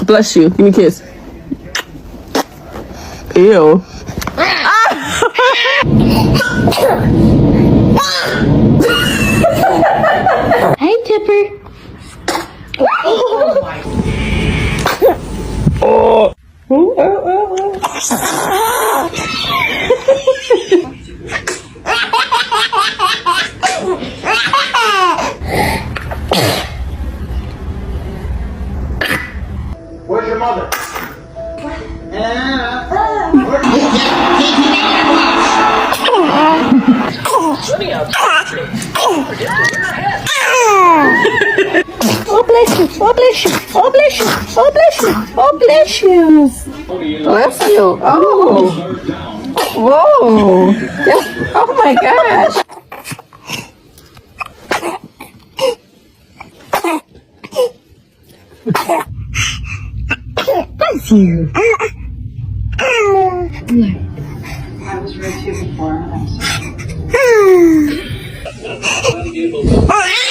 Bless you. Give me a kiss. Ew. Hi, Tipper. Oh. Where's your mother? Oh, bless you. Oh, bless you. Oh, bless you. Oh, bless you. Oh, bless you. Bless you. Oh. Whoa. Oh my gosh. Bless you. I was ready to before. I'm sorry.